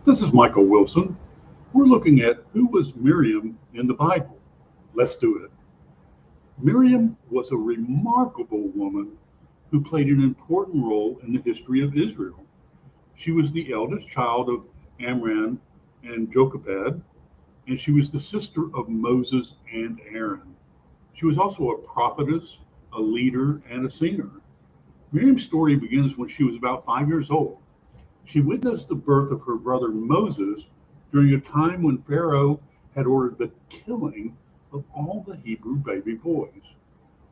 This is Michael Wilson. We're looking at who was Miriam in the Bible. Let's do it. Miriam was a remarkable woman who played an important role in the history of Israel. She was the eldest child of Amram and Jochebed, and she was the sister of Moses and Aaron. She was also a prophetess, a leader, and a singer. Miriam's story begins when she was about 5 years old. She witnessed the birth of her brother Moses during a time when Pharaoh had ordered the killing of all the Hebrew baby boys.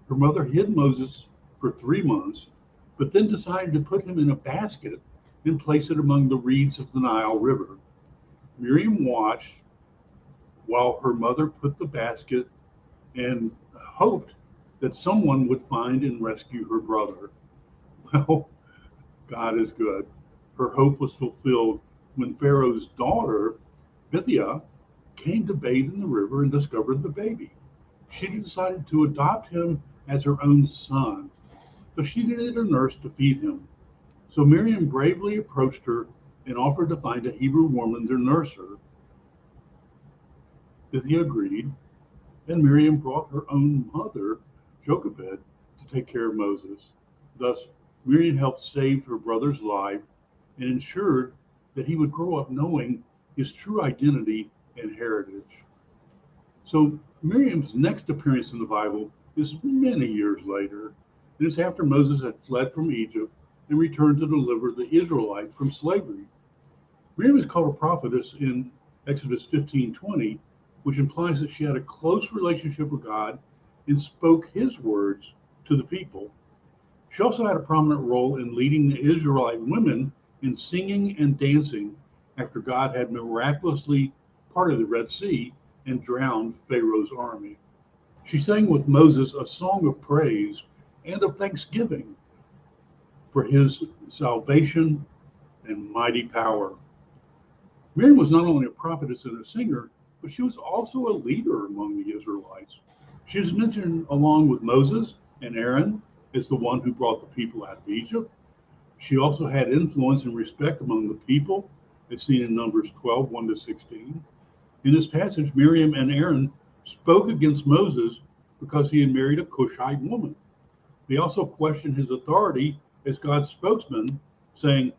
Her mother hid Moses for 3 months, but then decided to put him in a basket and place it among the reeds of the Nile River. Miriam watched while her mother put the basket and hoped that someone would find and rescue her brother. Well, God is good. Her hope was fulfilled when Pharaoh's daughter, Bithia, came to bathe in the river and discovered the baby. She decided to adopt him as her own son, but she needed a nurse to feed him. So Miriam bravely approached her and offered to find a Hebrew woman to nurse her. Bithia agreed, and Miriam brought her own mother, Jochebed, to take care of Moses. Thus, Miriam helped save her brother's life and ensured that he would grow up knowing his true identity and heritage. So Miriam's next appearance in the Bible is many years later. It is after Moses had fled from Egypt and returned to deliver the Israelites from slavery. Miriam is called a prophetess in Exodus 15:20, which implies that she had a close relationship with God and spoke his words to the people. She also had a prominent role in leading the Israelite women in singing and dancing after God had miraculously parted the Red Sea and drowned Pharaoh's army. She sang with Moses a song of praise and of thanksgiving for his salvation and mighty power. Miriam was not only a prophetess and a singer, but she was also a leader among the Israelites. She is mentioned along with Moses and Aaron as the one who brought the people out of Egypt. She also had influence and respect among the people, as seen in Numbers 12, 1 to 16. In this passage, Miriam and Aaron spoke against Moses because he had married a Cushite woman. They also questioned his authority as God's spokesman, saying,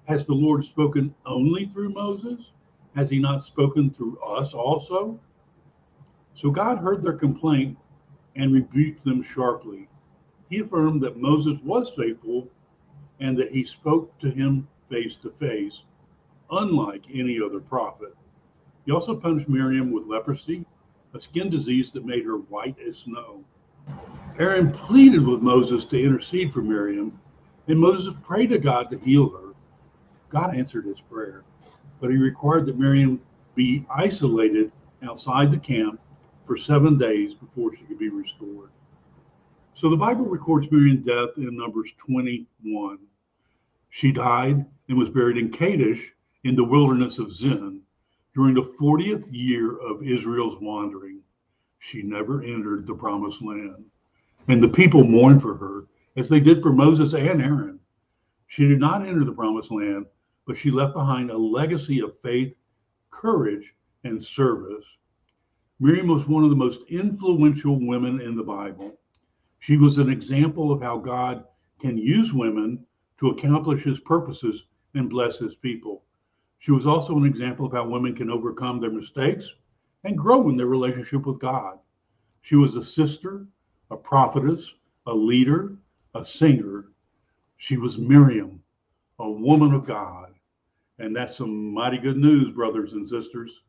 "Has the Lord spoken only through Moses? Has he not spoken through us also?" So God heard their complaint and rebuked them sharply. He affirmed that Moses was faithful and that he spoke to him face to face, unlike any other prophet. He also punished Miriam with leprosy, a skin disease that made her white as snow. Aaron pleaded with Moses to intercede for Miriam, and Moses prayed to God to heal her. God answered his prayer, but he required that Miriam be isolated outside the camp for 7 days before she could be restored. So the Bible records Miriam's death in Numbers 21. She died and was buried in Kadesh in the wilderness of Zin during the 40th year of Israel's wandering. She never entered the promised land, and the people mourned for her as they did for Moses and Aaron. She did not enter the promised land, but she left behind a legacy of faith, courage, and service. Miriam was one of the most influential women in the Bible. She was an example of how God can use women to accomplish his purposes and bless his people. She was also an example of how women can overcome their mistakes and grow in their relationship with God. She was a sister, a prophetess, a leader, a singer. She was Miriam, a woman of God. And that's some mighty good news, brothers and sisters.